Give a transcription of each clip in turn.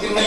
3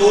2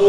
2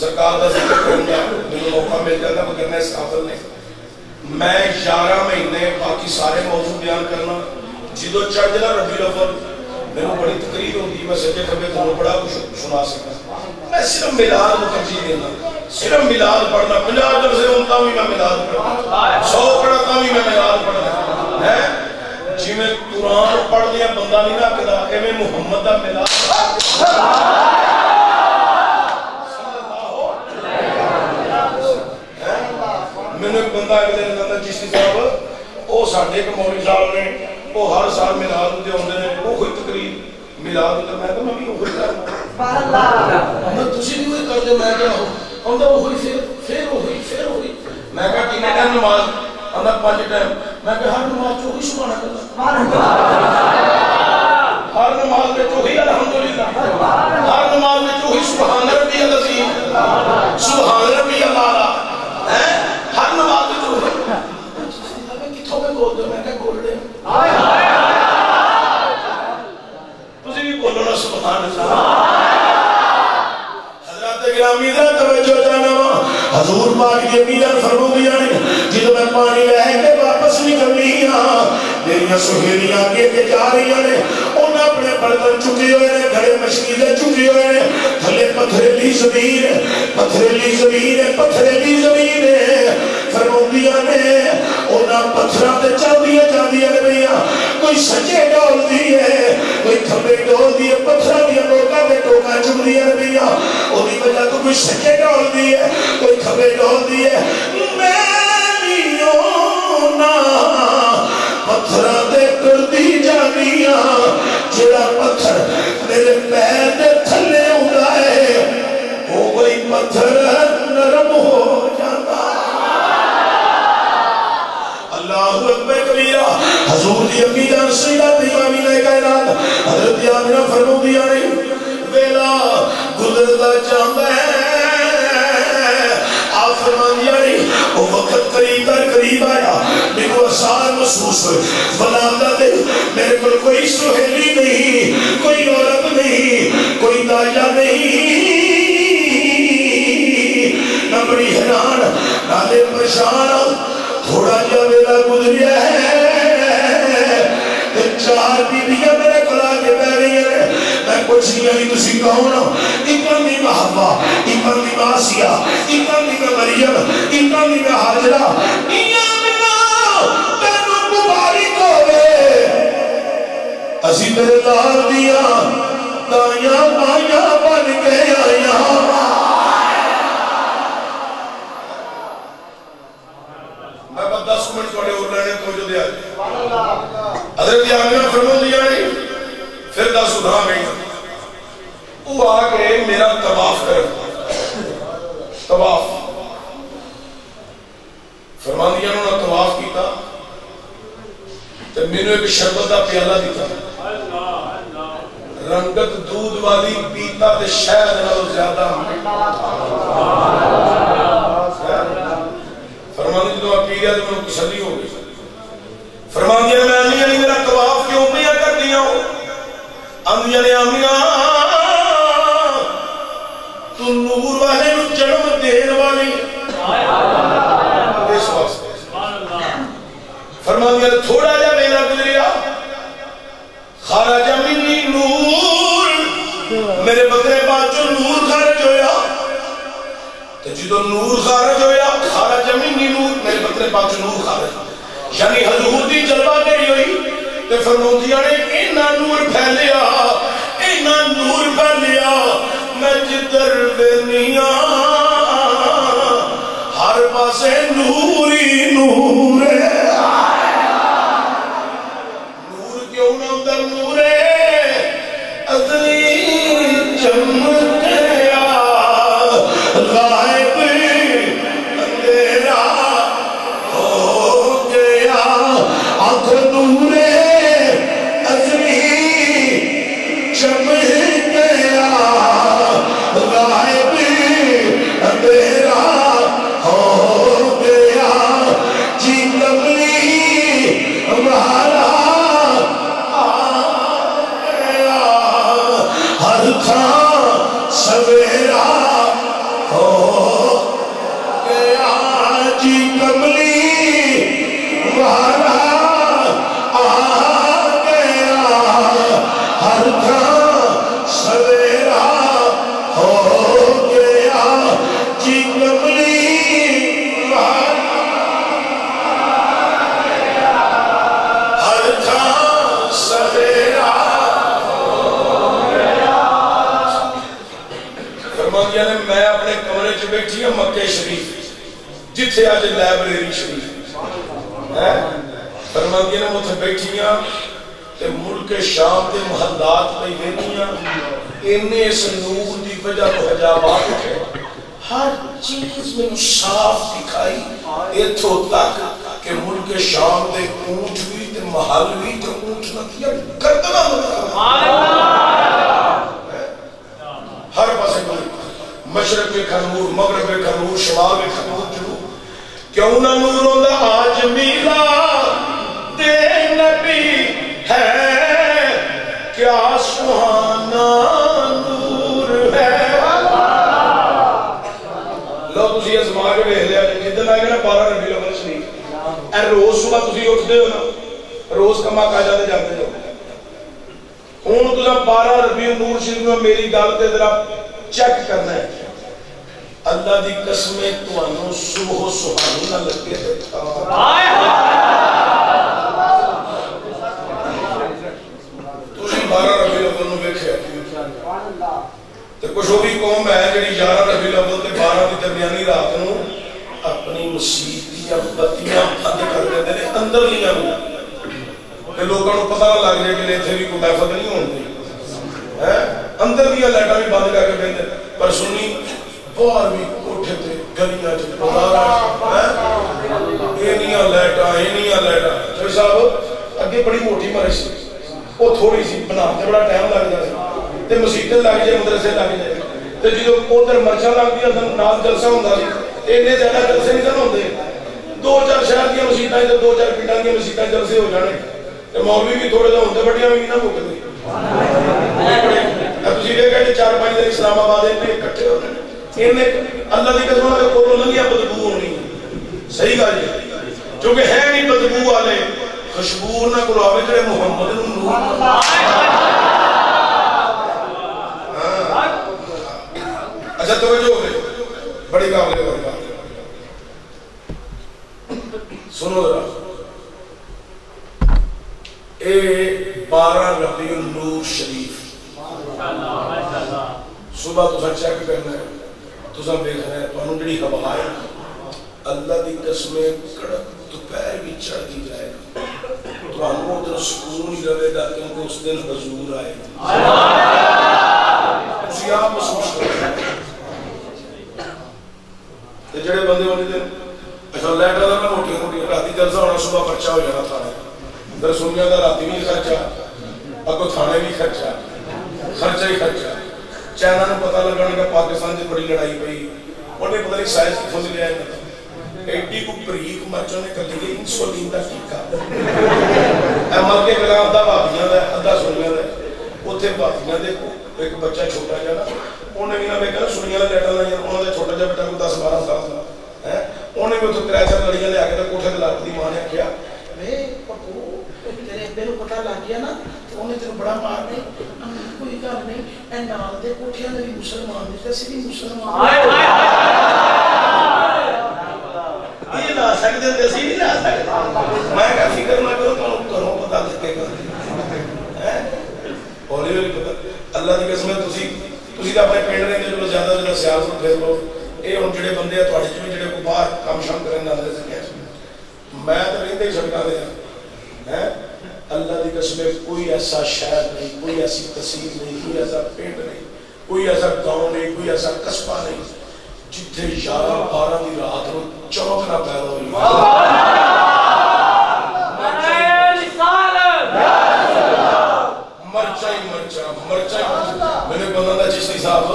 سرکار کا ذکر کروں گا میرے موقع مل جاتا مگر اس قابل نہیں میں 11 مہینے باقی سارے موضوع بیان کرنا جدو چڑھ جنا ربیع الاول میرے بڑی تقریر ہوتی میں سجے کبھی تمہیں بڑا کچھ سنا سکتا میں صرف میلاد کو ترجیح دینا صرف میلاد پڑھنا 50 جلسے ہوتا بھی میں میلاد پڑھنا 100 پڑھتا بھی میں میلاد پڑھنا ہے جی میں قرآن پڑھ لیا بندہ نہیں نہ کدا کہ میں محمد دا میلاد میں ایک بندہ ایک دن کہتا چشتی صاحب وہ ساڈے ایک مولوی صاحب نے وہ ہر سال میلاد ہوتے ہوندے نے وہ کوئی تقریب میلاد ہوتا میں تو میں بھی وہی کرنا میں تسی بھی وہی کر دے میں کیا ہوں ہوندا وہی پھر وہی میں کہا کتنے ٹائم نماز آندا 5 ٹائم میں کہا ہر نماز چ وہی سبحان اللہ ہر نماز میں وہی الحمدللہ ہر نماز میں وہی سبحان ربی العظیم سبحان ربی الاعلی ہر نماز میں جو ہے کتھوں میں بول دو میں کہا بول دے تسی بھی بولو نا سبحان اللہ حضرات گرامی ذرا توجہ جانا حضور پاک کی امیدان فرمو دیا جدو میں پانی لے کے واپس نکلنی ہاں میری سہیلیاں کے جا رہی ہیں انہیں اپنے برتن چکے ہوئے ہیں گھڑے مشکیلیں چکے ہوئے ہیں تھلے پتھریلی زمین ہے فرمودیاں نے انہیں پتھران تے چل دیا بھئیاں کوئی سچے ڈول دیئے کوئی کھبے ڈول دیئے پتھران دیا ٹوکا دے ٹوکا چک دیا بھئیاں انہیں وجہ تو کوئی سچے ڈول دیئے کوئی کھبے ڈول دیئے پتھران دے کر دی جانیاں جڑا پتھر میرے پیر دے تھلے اڑائے وہ کوئی پتھر نرم ہو جاتا اللہ اکبر کبیرہ حضور دی امی جان سیدہ امامین کائنات حضرت آمنہ فرمو دیا نہیں ویلا گزرتا جاندہ ہے آپ فرمان دیا نہیں وہ وقت قریب در قریب آیا میرے کو آسان محسوس ہوئے بلندہ دے میرے کو کوئی سہیلی نہیں کوئی عورت نہیں کوئی دائجہ نہیں نہ بڑی حیران نہ پریشان تھوڑا جا ویلا گزریا ہے چار بیویاں میرے کلا کے پہ رہی ہیں میں کچھ نہیں آئی تسی کہوں نا اکرمی میں حوا اکرمی میں آسیہ اکرمی میں مریم اکرمی میں حاجرہ اسی میرے لال دیا دائیاں بائیاں بن کے آئیاں میں بس 10 منٹ توڑے اور رہنے تو جو دیا حضرت آمینہ فرمو دیا نہیں پھر 10 ادھا گئی وہ آگے میرا طواف کر طواف فرمان دیا انہوں نے طواف کیتا تو میں نے ایک شربت دا پیالہ دیتا رنگت دودھ والی پیتا تے شاید نہ زیادہ فرمان دیا تو پی لیا تو میں تسلی ہو گئی فرمان دیا میں آمینہ نہیں میرا طواف کیوں پیا کر دیا ہوں آمینہ نے آمینہ تو نور والے نو جنم دین والی اس واسطے فرمان دیا تھوڑا جا میرا گزریا خارج منی نور میرے بکرے پاس جو نور خارج ہویا تو جدو نور خارج ہویا خارج منی نور میرے بکرے پاس جو نور خارج یعنی حضور دی جلوہ کری ہوئی تو فرمودیاں نے اینا نور پھیلیا میں جدر بینیاں ہر پاسے نوری نور ہے نور کیوں نہ اندر نور ہے ادری چمکیا غائب اندھیرا ہو گیا آنکھ نور ادری چمکیا غائب اندھیرا ہو گیا کمرے چ بیٹھی ہے مکے شریف جتھے اج لائبریری شریف ہے فرماندی نے اتنے بیٹھیاں تے ملک شام کے محلات پہ ویکھیاں اینے اس نور دی وجہ تو حجابات اٹھے ہر چیز میں صاف دکھائی اتھوں تک کہ ملک شام دے اونٹ بھی تے محل بھی تے اونٹ نہ کیا گردنا ہر پاسے مشرق میں نور مغرب میں نور شمال میں نور جنوب کیوں نہ نور ہوندا آج میلاد دے نبی ہے کیا سہانا نور ہے لو تسی ازما کے ویکھ لیا جدن آئے گا نا 12 ربیع الاول شریف اے روز صبح تسی اٹھدے ہو نا روز کما کاجا تے جاندے ہو ہن تساں 12 ربیع نور شریف میں میری گل تے ذرا چیک کرنا ہے اللہ دی قسمیں تانوں صبح سبحانی نہ لگے تے تسی 12 ربیع الاول نو ویکھیا تے کچھ وہ بھی قوم ہے جڑی 11 ربیع الاول تے 12 دی درمیانی رات نو اپنی مسجد دیاں بتیاں بند کر دیندے نے اندر لیاں تے لوکاں نوں پتہ نہ لگ جائے کہ ایتھے بھی کوئی محفل نہیں ہوندی ہے اندر دیاں لائٹاں بھی بند کر کے بیٹھے پر سنی باہر بھی کوٹھے تے گلیاں تے بازاراں اینیاں لائٹاں چوہدری صاحب اگے بڑی موٹی مرش سی وہ تھوڑی سی بناتے بڑا ٹائم لگ جائے تے مسیتیں لگ جائے مدرسے لگ جائے تے جدوں ادھر مرچاں لگدیاں سن نال جلسہ ہوندا سی اینے زیادہ جلسے نہیں سن ہوندے 2-4 شہر دیاں مسیتاں تے 2-4 پنڈاں دیاں مسیتاں جلسے ہو جانے تے مولوی بھی تھوڑے جہے ہوندے بڑیاں بھی نہ مکدے تسی ویکھیا کہ 4-5 دن اسلام آباد نے اکٹھے ہونے اللہ دی قسم دے کولوں لنگیا بدبو ہونی صحیح گل ہے کیونکہ ہے نہیں بدبو والے خوشبو نہ کول آوے جڑے محمد نوں نور اچھا توجہ ہو گئی بڑی قابل غور بات سنو ذرا اے 12 ربیع النور شریف صبح تساں چیک کرنا ہے تساں دیکھنا ہے تانوں جڑی ہوا ہے اللہ دی قسمیں کڑک دوپہر بھی چڑھتی جائے گا تانوں ادھر سکون ہی رہے گا کیونکہ اس دن حضور آئے گا تسی آپ محسوس کرو تے جڑے بندے ہونے دن اچھا لائٹاں دا موٹی موٹی راتی جلسہ ہونا صبح پرچہ ہو جانا تھا ادھر سنیاں دا راتی بھی خرچہ اگوں تھانے بھی خرچہ ہی خرچہ چائنا نو پتہ لگا کہ پاکستان سے بڑی لڑائی پئی انہیں پتہ نہیں سائنس کتھوں سے لیا ہے ایڈی کو بریک مرچوں نے کر دی انسولین دا ٹیکا اے مل کے گلا ادھا بھابیاں دا ادھا سنیاں دا اوتھے بھابیاں دے ایک بچہ چھوٹا جا نا انہیں بھی نہ میں کہنا سنیاں دا لیٹا لائیاں انہوں نے چھوٹا جا بیٹا کو 10-12 سال دا انہیں بھی اتھے 3-4 لڑیاں لے آ کے کوٹھے دے لاٹ دی ماں نے کیا وے پپو تیرے ابے نوں پتہ لگ گیا نا انہیں تینوں بڑا مارنے کوئی گل نہیں اے نال دے کوٹھیاں نے بھی مسلمان نے اسی بھی مسلمان یہ لا سکدے تے اسی نہیں لا سکدے میں کہ فکر نہ کرو تانوں گھروں پتہ لگے گا ہولی ہولی پتہ اللہ دی قسم ہے تسی اپنے پنڈ رہندے جو زیادہ سیاست پھر لو اے ہن جڑے بندے ہیں تواڈے چ بھی جڑے کو باہر کام شام کرن والے سکے میں تے رہندے ہی سڑکاں تے ہیں اللہ دی قسم کوئی ایسا شہر نہیں کوئی ایسی تحصیل نہیں کوئی ایسا پنڈ نہیں کوئی ایسا گاؤں نہیں کوئی ایسا قصبہ نہیں جتھے 11-12 دی رات نو چوک نہ پیدا ہوئی مرچا میں نے بندہ دا چشتی صاحب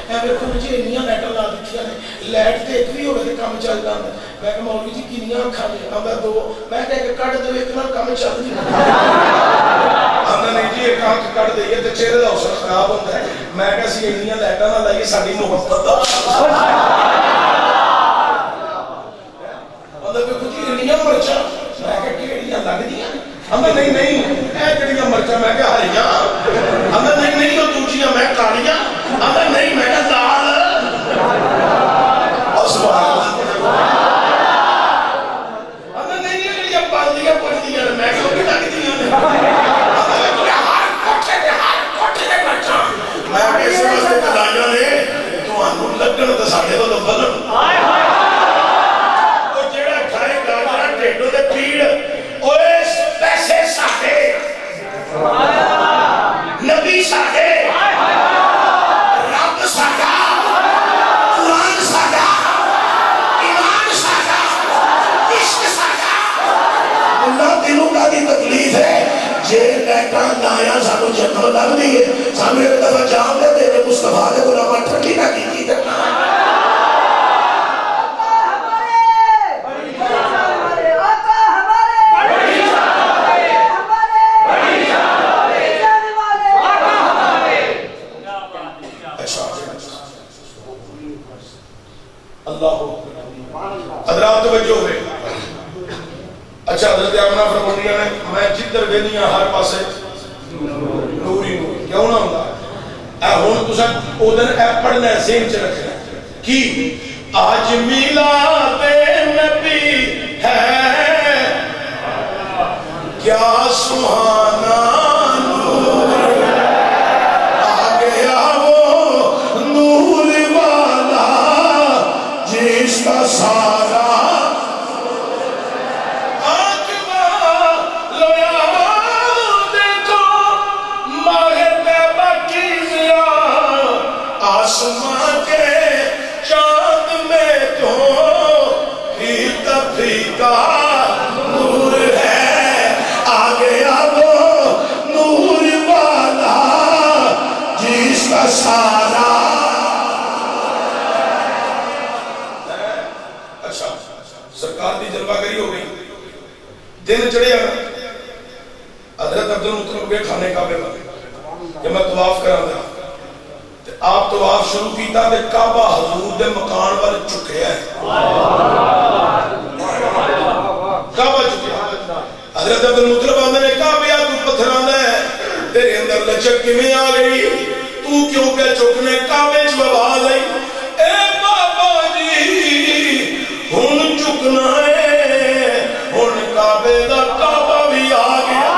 اے ویکھو جی انیاں لائٹاں لا دتیاں نے لائٹ تے ایک بھی ہوے تے کام چل جاندا میں کہ مولوی جی کنیاں اکھاں نے آندا 2 میں کہ کڈ دے ایک نال کام چل نہیں آندا نہیں جی ایک اکھ کڈ دئیے تے چہرے دا حسن خراب ہوندا ہے میں کہ اسی انیاں لائٹاں نہ لائیے ساڈی محبت دا آندا ویکھو جی انیاں مرچاں میں کہ کیڑیاں لگدیاں ہمیں نہیں اے جڑیاں مرچاں میں کہ ہریاں ہمیں نہیں تو دوجیاں میں کالیاں ہمیں نہیں میں کہ لال اور سبحان اللہ ہمیں نہیں جڑیاں پالدیاں پڑدیاں میں کہ وہ لگدیاں نے ہمیں کوئی ہر کوٹھے دے مرچاں میں کہ اس واسطے بلائیاں نے تانوں لگن تے ساڈے آیا سانو جنت لگ دی ہے سانو ایک دفعہ جان دے دے مصطفیٰ دے کو رب ٹھنڈی نہ کی حضرات توجہ ہوئے. اچھا حضرت آمنہ فرماندیاں نے میں جدھر وینیاں ہر پاسے نوری نوری کیوں نہ ہوتا اے ہن تساں او دن اے پڑھنا ہے ذہن چ رکھنا کی آج میلاد نبی ہے کیا سہانا نور آ گیا وہ نور والا جس کا سارا آسمان کے چاند میں تو پھیکا پھیکا نور ہے آ گیا وہ نور والا جس کا سارا. اچھا سرکار دی جلوہ گری ہو گئی دن چڑھے حضرت عبد المطلب کے کھانے کعبے میں کہ میں طواف کراں گا آپ طواف شروع کیتا تے کعبہ حضور دے مکان والے چکیا ہے کعبہ چکیا حضرت عبد المطلب آندے نے کعبہ تو پتھر آندا ہے تیرے اندر لچک کیویں آ گئی تو کیوں پہ چکنے کعبے چ آواز آئی اے بابا جی ہن چکنا ہے ہن کعبے دا کعبہ بھی آ گیا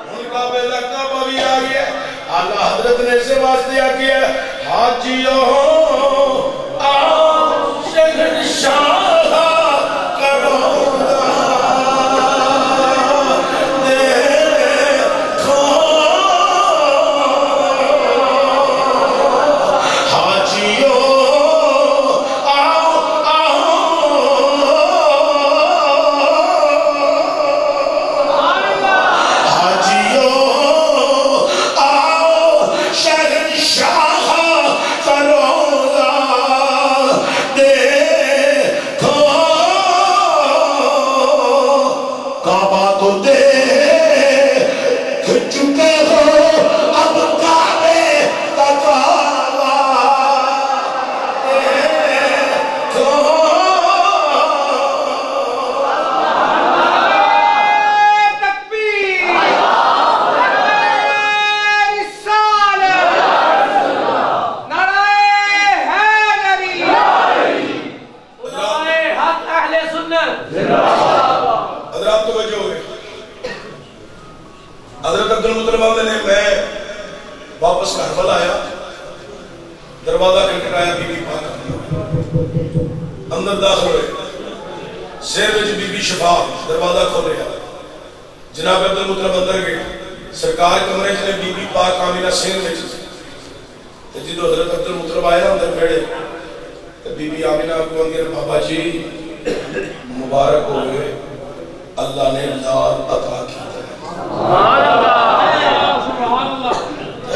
ہن کعبے دا کعبہ بھی آ گیا. اللہ حضرت نے اسے واسطے کیا حاجیوں آؤ شہنشاہ کرو دیکھو حاجیوں آؤ حاجیوں حضرت عبد المطلب نے میں واپس کربلا آیا دروازہ کھٹکھٹایا بی بی پاک اندر داخل ہوئے سیر وچ بی بی شفا دروازہ کھولیا جناب عبد المطلب اندر گئے سرکار کمرے چ نے بی بی پاک آمینہ سیر وچ تے جدوں حضرت عبد المطلب آیا اندر بیٹھے تے بی بی آمینہ کو اندر بابا جی مبارک ہوئے اللہ نے لال عطا کی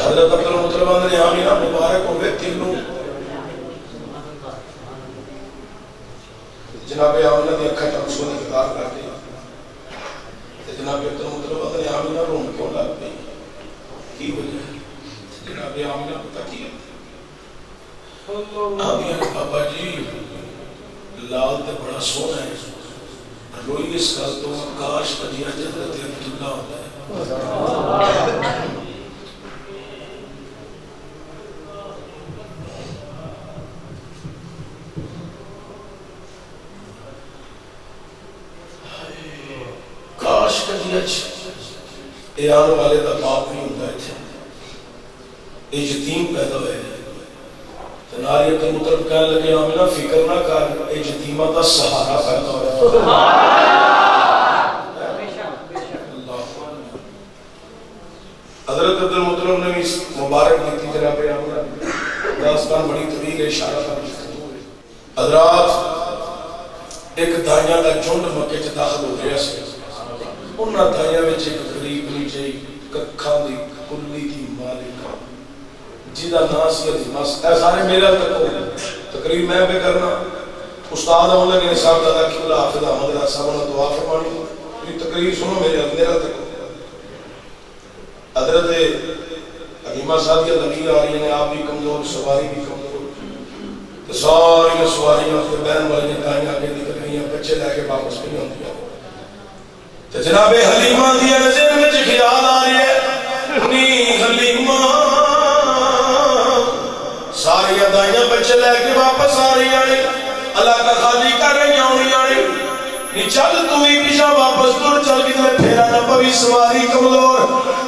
حضرت عبد المطلب نے آمینہ مبارک ہوئے تینوں جناب آمینہ دی اکھا تنسو نے کتاب کر دیا جناب عبد المطلب نے آمینہ روم کیوں لگ گئی کی وجہ جناب آمینہ پتہ کیا آمینہ بابا جی لال تے بڑا سونا ہے روئی اس کا تو کاش قدیہ حضرت عبداللہ ہوتا ہے کاش قدیہ ایران والے دا باپ نہیں ہوتا ہے ایک یتیم پیدا ہوئے ناریت مطلب کہنے لگے آمینہ فکر نہ کر ایک یتیمہ دا سہارا پیدا ہوئے حضرت عبد المطلب نے بھی مبارک دیتی جناب آمینہ داستان بڑی طویل ہے اشارہ تھا حضرات ایک دائیاں دا جھنڈ مکے چ داخل ہو گیا سے انہاں دھائیاں وچ ایک غریب نہیں چاہیے ککھاں دی کلی دی مالک جہاں نام سی عظیمہ اے سارے میرا تقریر میں پہ کرنا استاد احمد علی صاحب دادا قبلہ حافظ احمد علی صاحب نے دعا فرمانی یہ تقریر سنو میرا تک حضرت حلیمہ صاحب کی تقریر آ رہی ہے آپ بھی کمزور سواری بھی کمزور تو ساری سواریاں اپنے بہن والی دائیں آگے نکل گئی ہیں بچے لے کے واپس نہیں ہوتی ہیں تو جناب حلیمہ دی ذہن میں خیال آ رہی ہے نی حلیمہ ساری دائیں بچے لے کے واپس آ رہی ہیں اللہ کا خالی کر رہی ہیں نی چل تو ہی پیچھا واپس تر چل کے تمہیں پھیرا نہ پوی سواری کمزور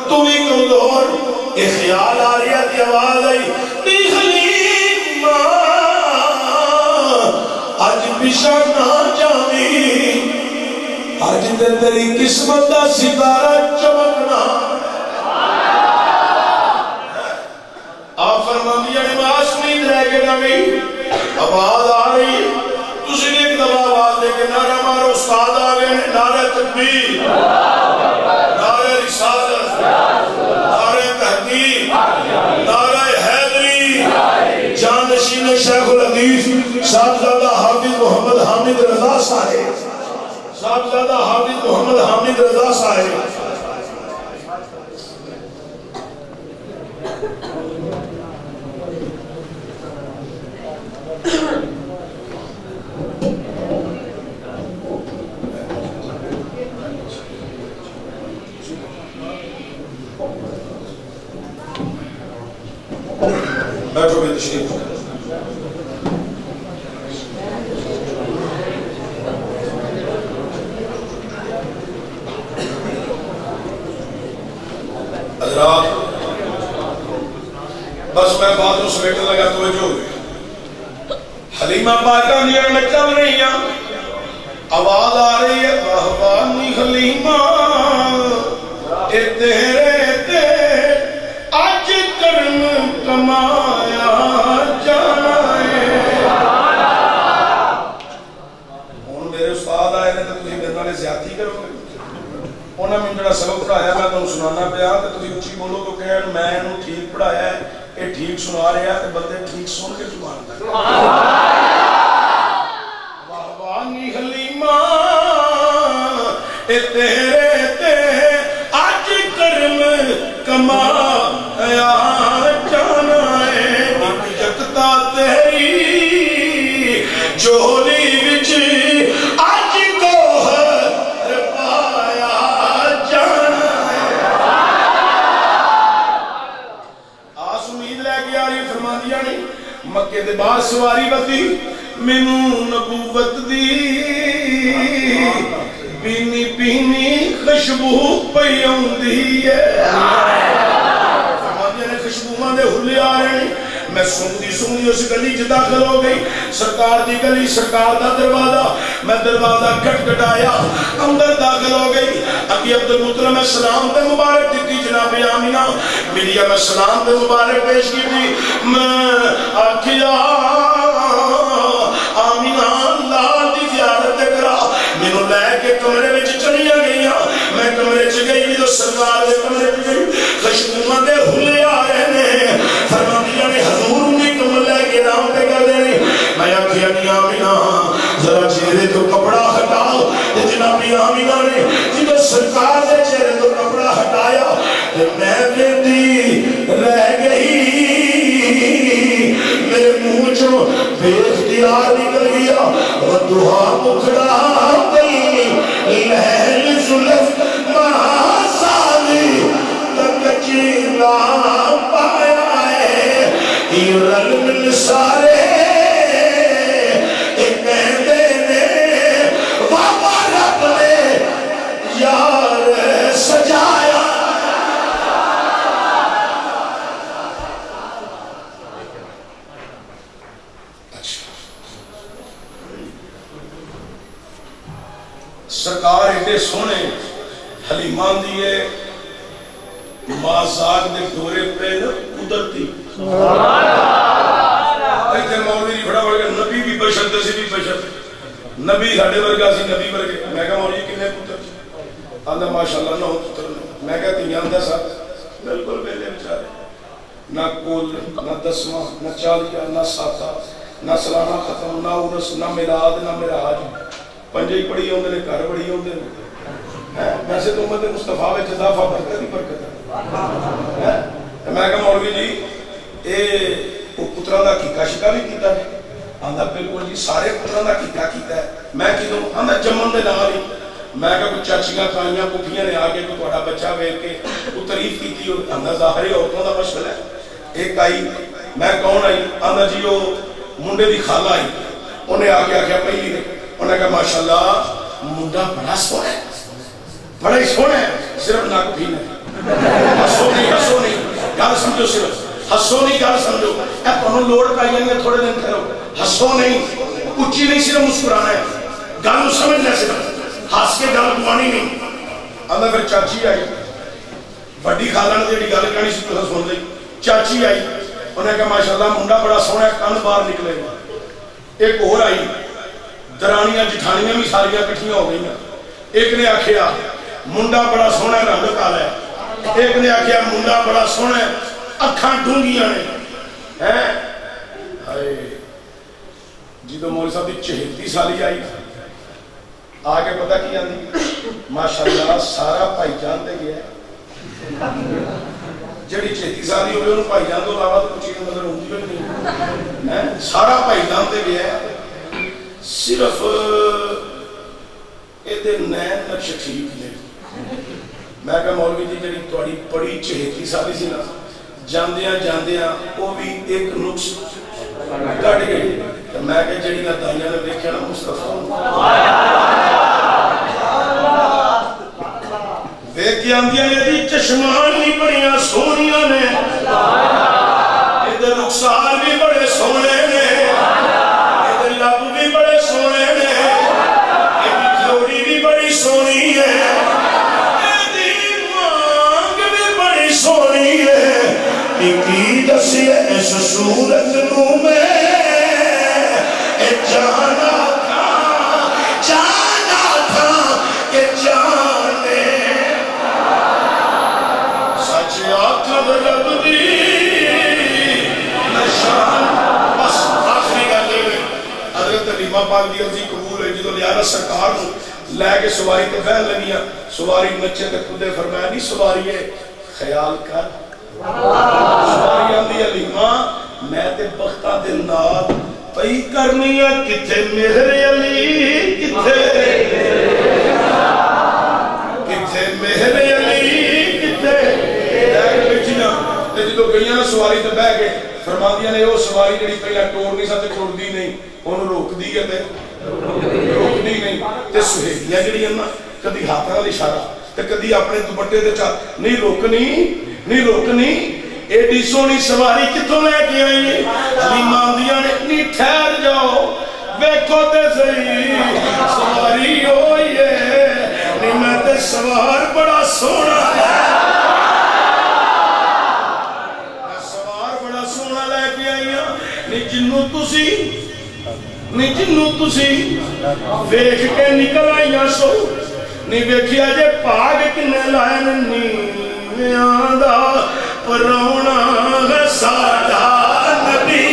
تو بھی کمزور یہ خیال آ رہی ہے آواز آئی نی حلیمہ آج پیچھا نہ جاوی آج تیری قسمت دا ستارہ چمکنا آپ فرماندی نماز امید رہ کے نمی آواز آ رہی تسی نے ایک دفعہ آواز دے کے نعرہ مارو استاد آ گئے نعرہ تکبیر نعرہ رسالت نعرہ تحقیق نعرہ حیدری جانشین شیخ الحدیث صاحبزادہ حافظ محمد حامد رضا صاحب صاحبزادہ حافظ محمد حامد رضا صاحب بیٹھو بے تشریف حضرات بس میں بات اس سمیٹنے لگا توجہ ہوئی حلیمہ پاکہ نیئر میں چل رہی ہیں آواز آ رہی ہے واہوانی حلیمہ اے تیرے تے آج کرم کمایا جائے ہون میرے استاد آئے نے تو تجھے میرے نالے زیادتی کرو گے انہوں نے جڑا سبق پڑھایا میں تو سنانا پیا تو تجھے اچھی بولو تو کہن میں انہوں ٹھیک پڑھایا ہے یہ ٹھیک سنا رہا ہے تو بندے ٹھیک سن کے سبحان اللہ واہوانی حلیمہ اے تیرے تے آج کرم کمایا جانا ہے یکتا تیری جولی وچ آج گوہر پایا جانا ہے آس امید لے کے آ رہی فرما دیا نہیں مکے دے باہر سواری بتی مینوں نبوت دی پینی پینی خوشبو پئی ہوندی ہے فرماندے نے خوشبوواں دے ہلے آ رہے ہیں میں سنگی اس گلی چ داخل ہو گئی سرکار دی گلی سرکار دا دروازہ میں دروازہ کھٹکھٹایا اندر داخل ہو گئی اکی عبدالمطلب میں سلام تے مبارک دیتی جناب آمینہ ملیا میں سلام تے مبارک پیش کی تھی میں آکھیا آمینہ اللہ دی زیارت کرا مینوں لے کے کمرے وچ چلیاں گئیاں میں کمرے چ گئی جو سرکار دے کمرے چ گئی خوشبوواں دے ہلے آ رہے نے فرماندیاں نے حضور نے کمر لے کے نام پہ کر دے میں آکھیا نہیں آمینہ ذرا چہرے تو کپڑا ہٹاؤ جناب آمینہ نے جب سرکار دے چہرے تو کپڑا ہٹایا میں بیٹی رہ گئی میرے منہ چوں بے اختیار نکل گیا اور دعا مکھڑا گئی لہل زلف محاسالی تک چیلا پایا ہے یہ رل مل سارے ایک کہندے نے بابا رب نے یار سجایا سرکار ایڈے سونے حلیمان دیئے مازاق دے دورے پہ قدرتی ایتے مولوی بڑا بڑا نبی بھی بشر سی بھی بشر نبی ہڈے ورگا سی نبی ورگے میں کہا مولوی کنے پتر آدھا ماشاءاللہ 9 پتر نے. میں کہا تیاں دا ساتھ بالکل بیلے بچارے, نہ کول نہ دسواں نہ چالیہ نہ ساتا نہ سلانہ ختم نہ عرس نہ میلاد نہ معراج, پنجے ہی پڑھی ہوندے نے, گھر بڑی ہوندے نے. ویسے تو امت مصطفیٰ وچ اضافہ برکت ہی برکت ہے. میں کہا مولوی جی اے پتراں دا کیکا شکا بھی کیتا ہے؟ آندا بالکل جی سارے پتراں دا کیکا کیتا ہے. میں کیوں؟ آندا جمن دے نال ہی. میں کہا کوئی چاچیاں تائیاں پھوپھیاں نے آ کے کوئی تہاڈا بچہ ویکھ کے کوئی تعریف کیتی ہو؟ آندا ظاہر ہے عورتوں دا مشغلہ ہے. ایک آئی, میں کون آئی؟ آندا جی وہ منڈے دی خالہ آئی, انہیں آ کے آخیا پہلی نے, انہیں کہا ماشاءاللہ منڈا بڑا سونا ہے, بڑا ہی سونا ہے, صرف نک بھی نہیں. ہسو نہیں گل سمجھو, صرف ہسو نہیں گل سمجھو. اے تمہیں لوڑ پائی جائیں تھوڑے دن ٹھہرو, ہسو نہیں, اچھی نہیں, صرف مسکرانا ہے, گل سمجھنا صرف, ہس کے گل پوانی نہیں. آندا پھر چاچی آئی, بڑی خالہ نے جیڑی گل کہنی سی تساں سن لئی. چاچی آئی, انہیں کہا ماشاءاللہ منڈا بڑا سونا ہے, کن باہر نکلے گا. ایک اور آئی, درانیاں جٹھانیاں بھی ساریاں کٹھیاں ہو گئی. ایک نے آخیا منڈا بڑا سونا ہے, رنگ کالا ہے. ایک نے آخیا منڈا بڑا سونا ہے, اکھاں ڈونگیاں نے. جدو مولوی صاحب دی 74 سالی آئی, آ کے پتہ کی آندی ماشاءاللہ سارا بھائی جان تے گیا ہے. جڑی 74 سالی ہوئے انہوں بھائی جان تو علاوہ تو کچھ نظر ہوندی بھی نہیں. سارا بھائی جان تے گیا ہے, صرف ایدے نین نقش ٹھیک نے. میں کہا مولوی جی جڑی تھوڑی بڑی 74 سالی سی نا, جاندیاں وہ بھی ایک نقص کٹ گئی. میں کہا جڑی نہ دائیاں نے دیکھا نا مصطفیٰ ویکھ آندیاں نے دی چشمان بھی بڑیاں سونیاں نے, ادھر رخسار بھی بڑے سونے نے, ادھر لب بھی بڑے سونے نے, ادھر جوڑی بھی بڑی سونی ہے, ادھر مانگ بھی بڑی سونی ہے. کی دسی اس صورت نو میں جانا تھا کہ جانے سچ آقب رب دی نشان. بس آخری گل ہے, حضرت حلیمہ پاک دی عرضی قبول ہے. جدو لیارہ سرکار نو لے کے سواری تے بہن لگیاں, سواری نچے تے خودے فرمایا نہیں سواری ہے خیال کر. سواری آندی حلیمہ میں تے بختہ دے نال پئی کرنی ہے, کتھے مہر علی کتھے مہر علی کتھے دیکھ بچیاں. تے جدو گئیاں سواری تے بہ کے فرماندیاں نے وہ سواری جڑی پہلا ٹور نہیں سا تے ٹردی نہیں, انہوں روک دی ہے تے روک دی نہیں. تے سہیلیاں جڑیاں نا کدی ہاتھ نال اشارہ تے کدی اپنے دوپٹے تے چا نہیں روکنی. ایڈی سونی سواری کتوں لے کے آئی؟ حلیمہ آندیاں نے نہیں ٹھہر جاؤ ویکھو تے صحیح سواری ہوئی ہے, نہیں میں تے سوار بڑا سونا ہے, میں سوار بڑا سونا لے کے آئی ہوں. نہیں جنوں تسی ویکھ کے نکل آئیاں سو, نہیں ویکھیا جے پاگ کنے لائے نیویاں دا پرونا ہے ساڈا نبی,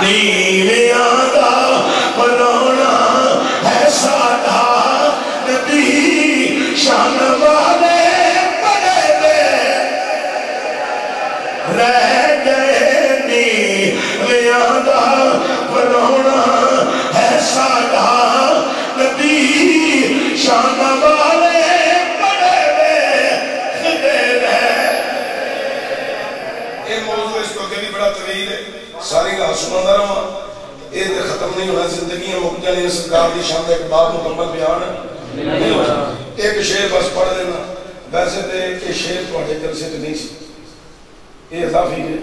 نیویاں دا پرونا ہے ساڈا نبی. شان والے بڑے دے رہ گئے, نیویاں دا پرونا ہے ساڈا نبی. شان والے ساری رات سنانا رہا, یہ تو ختم نہیں ہونا, زندگیاں مک جانے سرکار دی شان ایک بات مکمل بیان نہیں ہونا. ایک شعر بس پڑھ دینا, ویسے تو یہ شعر تھوڑے جلسے تو نہیں سی, یہ اضافی ہے.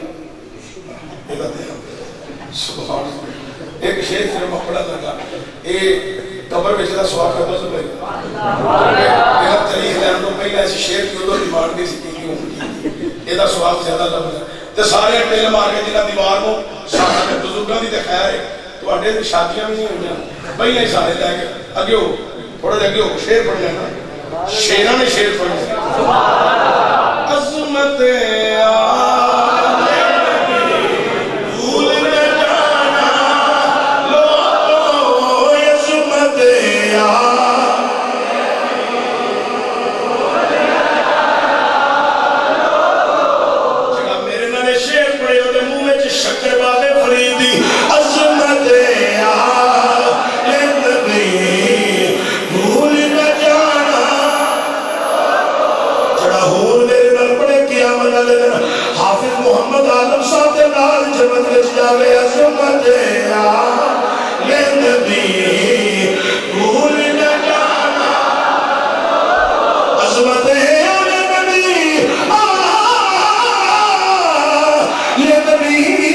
ایک شعر صرف میں پڑھا لگا, یہ قبر میں جدا سواب کرتا سے پہلے میرا تاریخ لین تو پہلے ایسی شعر کی ادھر ڈیمانڈ نہیں سی کیوں کی, یہ سواب زیادہ لگ رہا. تے سارے ٹیل مار کے جنہ دیوار کو سارے بزرگاں دی تے خیر ہے, تواڈے تے شادیاں بھی نہیں ہوئیاں, پہلے ہی سارے لے کے اگے ہو تھوڑا جہا اگے ہو شعر پڑھ لینا. شیران شیر پڑھیں عظمت بھول نہ جانا لوگوں عظمت جگہ میرے نالے شیر پڑھے ہوتے منہ میں شکر بابے فریدی عظمت بھول نہ جانا جڑا ہور میرے نال پڑھے قیامت والے دن حافظ محمد عالم صاحب دے نال جنت وچ جاوے عظمت یا نبی بھول نہ جانا عظمت یا نبی یا نبی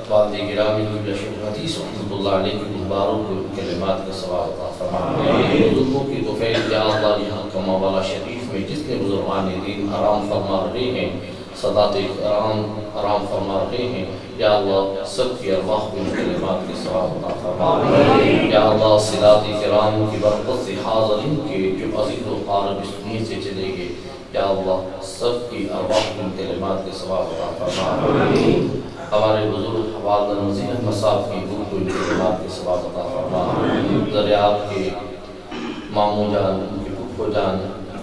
والد گرامی شیخ حدیث رحمۃ اللہ علیہ کی مبارک کلمات کا ثواب عطا فرما۔ بزرگوں کی توفیق یا اللہ یہاں کما والا شریف میں جتنے بزرگان دین آرام فرما رہے ہیں، سادات کرام آرام فرما رہے ہیں، یا اللہ سب کی ارواح کو ان کلمات کے ثواب عطا فرما۔ یا اللہ صلات کرام کی برکت سے حاضرین کے جو عزیز و قارب اس دنیا سے چلے گئے، یا اللہ سب کی ارواح کو ان کلمات کے ثواب عطا فرما۔ ہمارے بزرگ والدہ نذیر احمد صاحب کی روح کو ان کلمات کے ثواب عطا فرما۔ دریاب کے ماموں جان، ان کے پھپھو جان،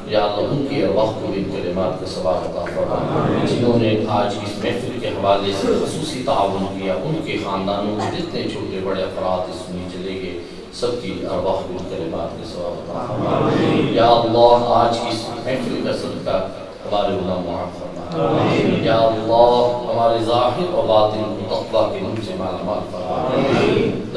یا اللہ ان کی ارواح کو ان کلمات کے ثواب عطا فرما۔ جنہوں نے آج اس محفل کے حوالے سے خصوصی تعاون کیا، ان کے خاندانوں میں جتنے چھوٹے بڑے افراد اس میں چلے گئے، سب کی ارواح کو ان کلمات کے ثواب عطا فرما۔ یا اللہ آج کی اس محفل کا صدقہ ہمارے گناہ معاف فرما۔ یا اللہ ہمارے ظاہر و باطن کو تقویٰ کے نور سے مالا مال فرما۔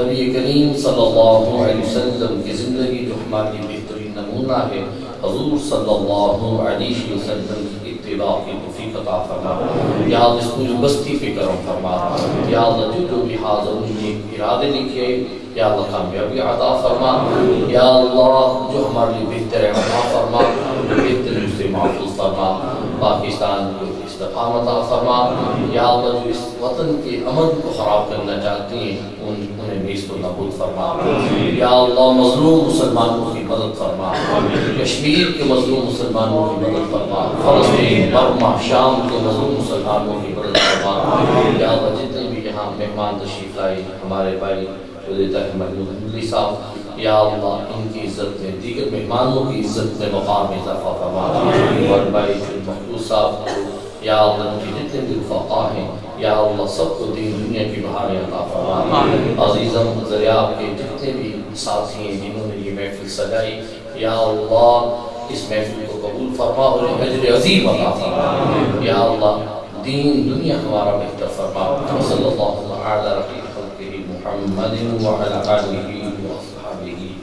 نبی کریم صلی اللہ علیہ وسلم کی زندگی جو ہماری بہترین نمونہ ہے، حضور صلی اللہ علیہ وسلم کی اتباع کی توفیق عطا فرما۔ یا اللہ اس پوری بستی پہ کرم فرما۔ یا اللہ جو بھی حاضرین نے ارادے لکھے، یا اللہ کامیابی عطا فرما۔ یا اللہ جو ہمارے لیے بہتر ہے عطا فرما، بہتر سے محفوظ فرما۔ پاکستان کو استقامت عطا فرما۔ یا اللہ جو اس وطن کے امن کو خراب کرنا چاہتے ہیں انہیں نیست و نابود فرما۔ یا اللہ مظلوم مسلمانوں کی مدد فرما۔ کشمیر کے مظلوم مسلمانوں کی مدد فرما۔ فلسطین، برما، شام کے مظلوم مسلمانوں کی مدد فرما۔ یا اللہ جتنے بھی یہاں مہمان تشریف لائے، ہمارے بھائی محمود صاحب، یا اللہ ان کی عزت میں، دیگر مہمانوں کی عزت میں مقام میں اضافہ فرما۔ اور بھائی محمود صاحب، یا اللہ ان کے جتنے بھی رفقا ہیں، یا اللہ سب کو دین دنیا کی بہاریں عطا فرما۔ عزیزم دریاب کے جتنے بھی ساتھی ہیں جنہوں نے یہ محفل سجائی، یا اللہ اس محفل کو قبول فرما اور اجر عظیم عطا فرما۔ یا اللہ دین دنیا ہمارا بہتر فرما۔ صلی اللہ علیہ وسلم محمد وعلى آله وأصحابه أجمعين۔